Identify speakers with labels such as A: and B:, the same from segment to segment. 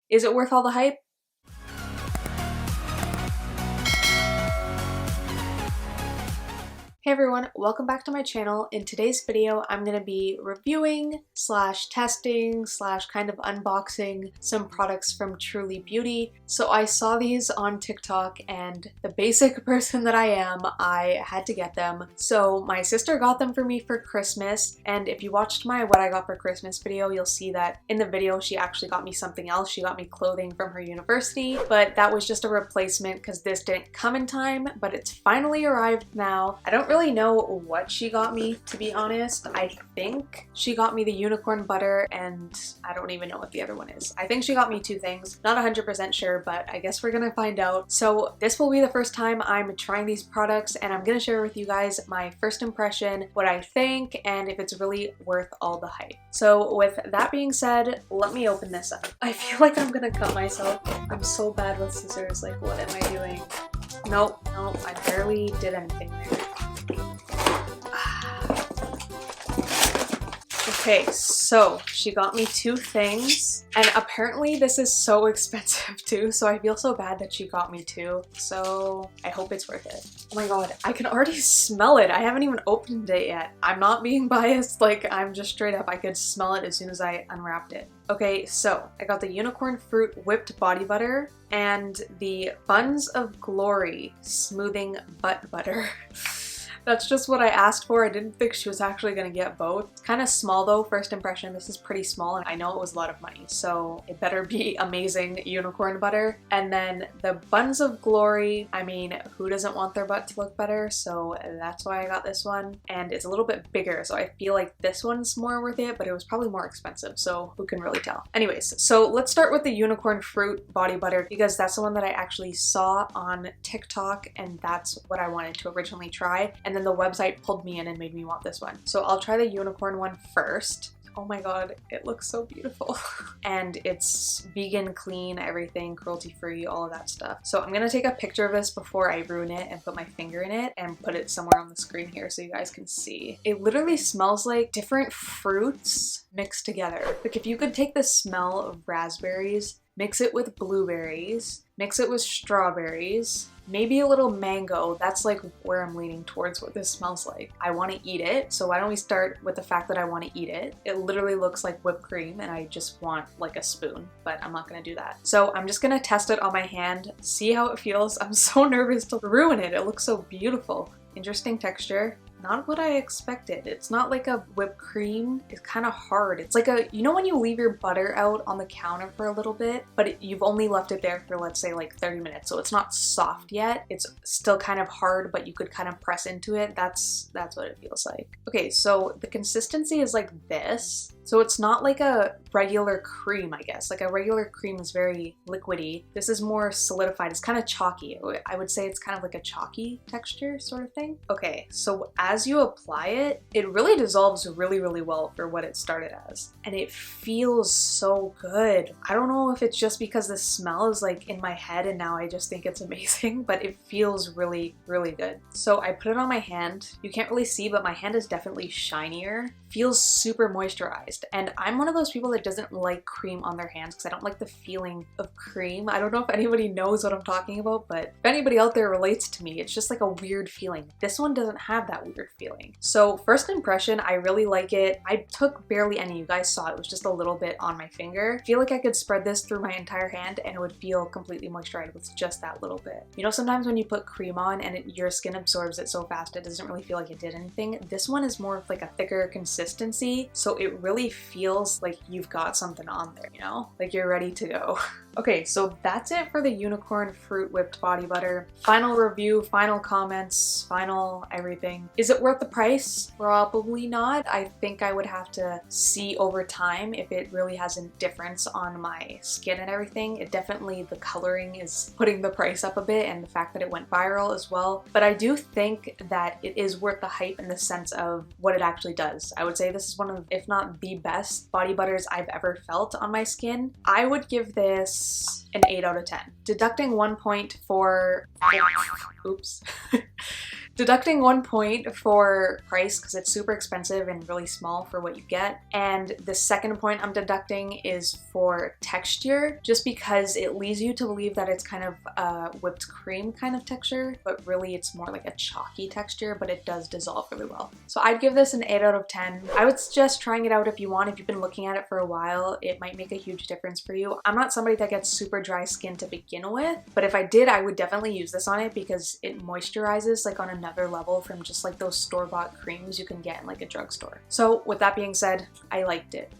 A: Is it worth all the hype? Hey everyone, welcome back to my channel. In today's video, I'm going to be reviewing slash testing slash kind of unboxing some products from Truly Beauty. So I saw these on TikTok and the basic person that I am, I had to get them. So my sister got them for me for Christmas, and if you watched my what I got for Christmas video, you'll see that in the video she actually got me something else. She got me clothing from her university, but that was just a replacement because this didn't come in time, but it's finally arrived now. I don't really know what she got me, to be honest. I think she got me the unicorn butter, and I don't even know what the other one is. I think she got me two things. Not 100% sure, but I guess we're gonna find out. So this will be the first time I'm trying these products, and I'm gonna share with you guys my first impression, what I think, and if it's really worth all the hype. So with that being said, let me open this up. I feel like I'm gonna cut myself. I'm so bad with scissors. Like, what am I doing? Nope, I barely did anything there. Okay, so she got me two things, and apparently this is so expensive too, so I feel so bad that she got me two, so I hope it's worth it. Oh my god, I can already smell it. I haven't even opened it yet. I'm not being biased, like I'm just straight up, I could smell it as soon as I unwrapped it. Okay, so I got the unicorn fruit whipped body butter and the Buns of Glory smoothing butt butter. That's just what I asked for. I didn't think she was actually gonna get both. It's kind of small though, first impression. This is pretty small, and I know it was a lot of money, so it better be amazing unicorn butter. And then the Buns of Glory, I mean, who doesn't want their butt to look better? So that's why I got this one. And it's a little bit bigger, so I feel like this one's more worth it, but it was probably more expensive, so who can really tell? Anyways, so let's start with the unicorn fruit body butter, because that's the one that I actually saw on TikTok, and that's what I wanted to originally try. And then the website pulled me in and made me want this one. So I'll try the unicorn one first. Oh my god, it looks so beautiful. And it's vegan, clean, everything, cruelty-free, all of that stuff. So I'm gonna take a picture of this before I ruin it and put my finger in it and put it somewhere on the screen here so you guys can see. It literally smells like different fruits mixed together. Like if you could take the smell of raspberries, mix it with blueberries, mix it with strawberries, maybe a little mango. That's like where I'm leaning towards what this smells like. I want to eat it, so why don't we start with the fact that I want to eat it. It literally looks like whipped cream and I just want like a spoon, but I'm not gonna do that. So I'm just gonna test it on my hand, see how it feels. I'm so nervous to ruin it. It looks so beautiful. Interesting texture. Not what I expected. It's not like a whipped cream. It's kind of hard. It's like a, you know when you leave your butter out on the counter for a little bit, but you've only left it there for, let's say, like 30 minutes. So it's not soft yet. It's still kind of hard, but you could kind of press into it. That's what it feels like. Okay, so the consistency is like this. So it's not like a regular cream, I guess. Like a regular cream is very liquidy. This is more solidified. It's kind of chalky. I would say it's kind of like a chalky texture sort of thing. Okay, so as you apply it, it really dissolves really, really well for what it started as. And it feels so good. I don't know if it's just because the smell is like in my head and now I just think it's amazing, but it feels really, really good. So I put it on my hand. You can't really see, but my hand is definitely shinier. Feels super moisturized. And I'm one of those people that doesn't like cream on their hands because I don't like the feeling of cream. I don't know if anybody knows what I'm talking about, but if anybody out there relates to me, it's just like a weird feeling. This one doesn't have that weird feeling. So first impression, I really like it. I took barely any. You guys saw it was just a little bit on my finger. I feel like I could spread this through my entire hand and it would feel completely moisturized with just that little bit. You know, sometimes when you put cream on and your skin absorbs it so fast, it doesn't really feel like it did anything. This one is more of like a thicker consistency, so it really feels like you've got something on there, you know? Like you're ready to go. Okay, so that's it for the unicorn fruit whipped body butter. Final review, final comments, final everything. Is it worth the price? Probably not. I think I would have to see over time if it really has a difference on my skin and everything. It definitely, the coloring is putting the price up a bit, and the fact that it went viral as well. But I do think that it is worth the hype in the sense of what it actually does. I would say this is one of, if not the best body butters I've ever felt on my skin. I would give this an 8 out of 10. Deducting 1 point for, oops. Deducting 1 point for price because it's super expensive and really small for what you get. And the second point I'm deducting is for texture, just because it leads you to believe that it's kind of a whipped cream kind of texture, but really it's more like a chalky texture, but it does dissolve really well. So I'd give this an 8 out of 10. I would suggest trying it out if you want. If you've been looking at it for a while, it might make a huge difference for you. I'm not somebody that gets super dry skin to begin with, but if I did, I would definitely use this on it because it moisturizes like on another level from just like those store-bought creams you can get in like a drugstore. So with that being said, I liked it.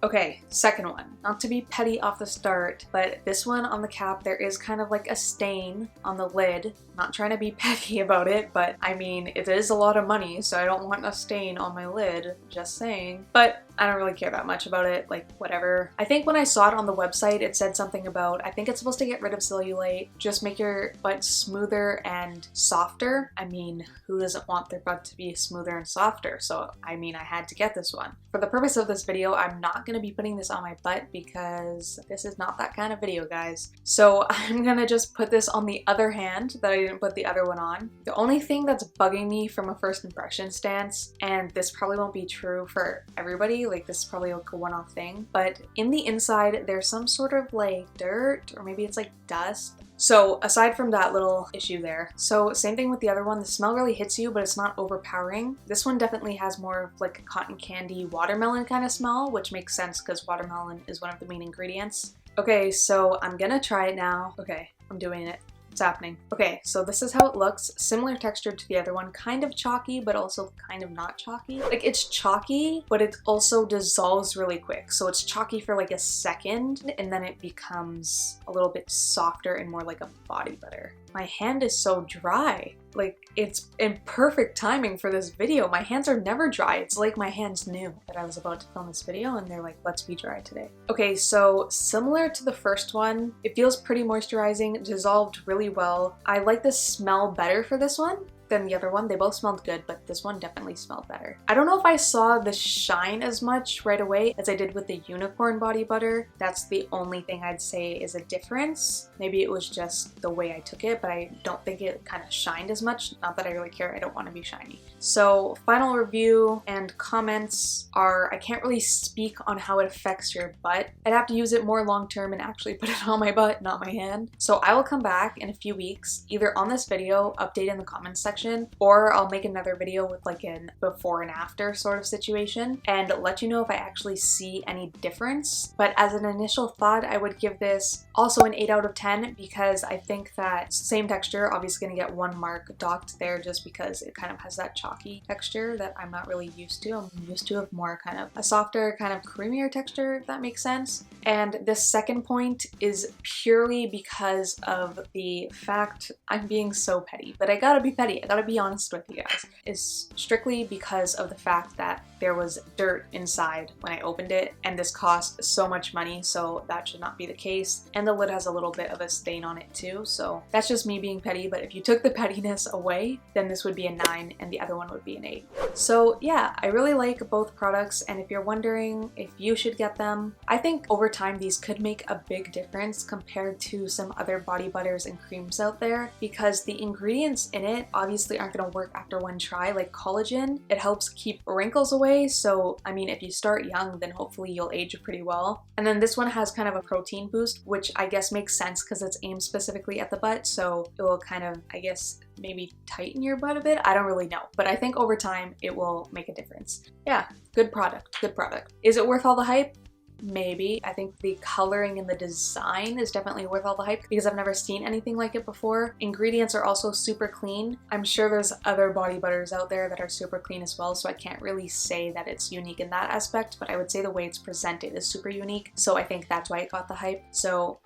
A: Okay, second one. Not to be petty off the start, but this one on the cap, there is kind of like a stain on the lid. Not trying to be petty about it, but I mean, it is a lot of money, so I don't want a stain on my lid, just saying. But I don't really care that much about it, like whatever. I think when I saw it on the website, it said something about, I think it's supposed to get rid of cellulite, just make your butt smoother and softer. I mean, who doesn't want their butt to be smoother and softer? So, I mean, I had to get this one. For the purpose of this video, I'm not gonna be putting this on my butt because this is not that kind of video, guys. So I'm gonna just put this on the other hand that I didn't put the other one on. The only thing that's bugging me from a first impression stance, and this probably won't be true for everybody, like this is probably like a one-off thing, but in the inside there's some sort of like dirt, or maybe it's like dust. So aside from that little issue there, so same thing with the other one, the smell really hits you, but it's not overpowering. This one definitely has more of like a cotton candy watermelon kind of smell, which makes sense because watermelon is one of the main ingredients. Okay, so I'm gonna try it now. Okay, I'm doing it. It's happening. Okay, so this is how it looks. Similar texture to the other one, kind of chalky, but also kind of not chalky. Like it's chalky, but it also dissolves really quick. So it's chalky for like a second, and then it becomes a little bit softer and more like a body butter. My hand is so dry. Like it's in perfect timing for this video. My hands are never dry. It's like my hands knew that I was about to film this video and they're like, let's be dry today. Okay, so similar to the first one, it feels pretty moisturizing, dissolved really well. I like the smell better for this one than the other one. They both smelled good, but this one definitely smelled better. I don't know if I saw the shine as much right away as I did with the unicorn body butter. That's the only thing I'd say is a difference. Maybe it was just the way I took it, but I don't think it kind of shined as much. Not that I really care, I don't want to be shiny. So final review and comments are, I can't really speak on how it affects your butt. I'd have to use it more long term and actually put it on my butt, not my hand. So I will come back in a few weeks, either on this video, update in the comments section, or I'll make another video with like an before and after sort of situation and let you know if I actually see any difference. But as an initial thought, I would give this also an 8 out of 10 because I think that same texture, obviously gonna get 1 mark docked there just because it kind of has that chalky texture that I'm not really used to. I'm used to a more kind of a softer, kind of creamier texture, if that makes sense. And the second point is purely because of the fact I'm being so petty, but I gotta be petty. I gotta be honest with you guys, is strictly because of the fact that there was dirt inside when I opened it, and this cost so much money, so that should not be the case. And the lid has a little bit of a stain on it too, so that's just me being petty, but if you took the pettiness away, then this would be a 9 and the other one would be an 8. So yeah, I really like both products, and if you're wondering if you should get them, I think over time these could make a big difference compared to some other body butters and creams out there, because the ingredients in it obviously aren't going to work after one try. Like collagen, it helps keep wrinkles away, so I mean if you start young then hopefully you'll age pretty well. And then this one has kind of a protein boost, which I guess makes sense because it's aimed specifically at the butt, so it will kind of, I guess, maybe tighten your butt a bit. I don't really know, but I think over time it will make a difference. Yeah, good product, good product. Is it worth all the hype? Maybe. I think the coloring and the design is definitely worth all the hype because I've never seen anything like it before. Ingredients are also super clean. I'm sure there's other body butters out there that are super clean as well, so I can't really say that it's unique in that aspect, but I would say the way it's presented is super unique, so I think that's why it got the hype. So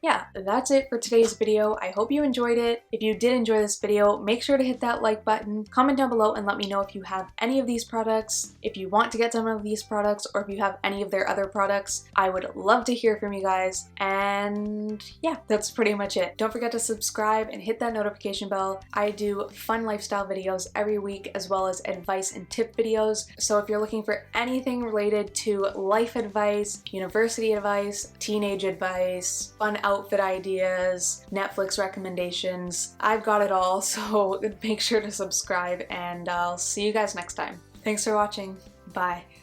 A: yeah, that's it for today's video. I hope you enjoyed it. If you did enjoy this video, make sure to hit that like button, comment down below and let me know if you have any of these products, if you want to get some of these products, or if you have any of their other products. I would love to hear from you guys. And yeah, that's pretty much it. Don't forget to subscribe and hit that notification bell. I do fun lifestyle videos every week as well as advice and tip videos. So if you're looking for anything related to life advice, university advice, teenage advice, fun outfit ideas, Netflix recommendations. I've got it all, so make sure to subscribe and I'll see you guys next time. Thanks for watching. Bye.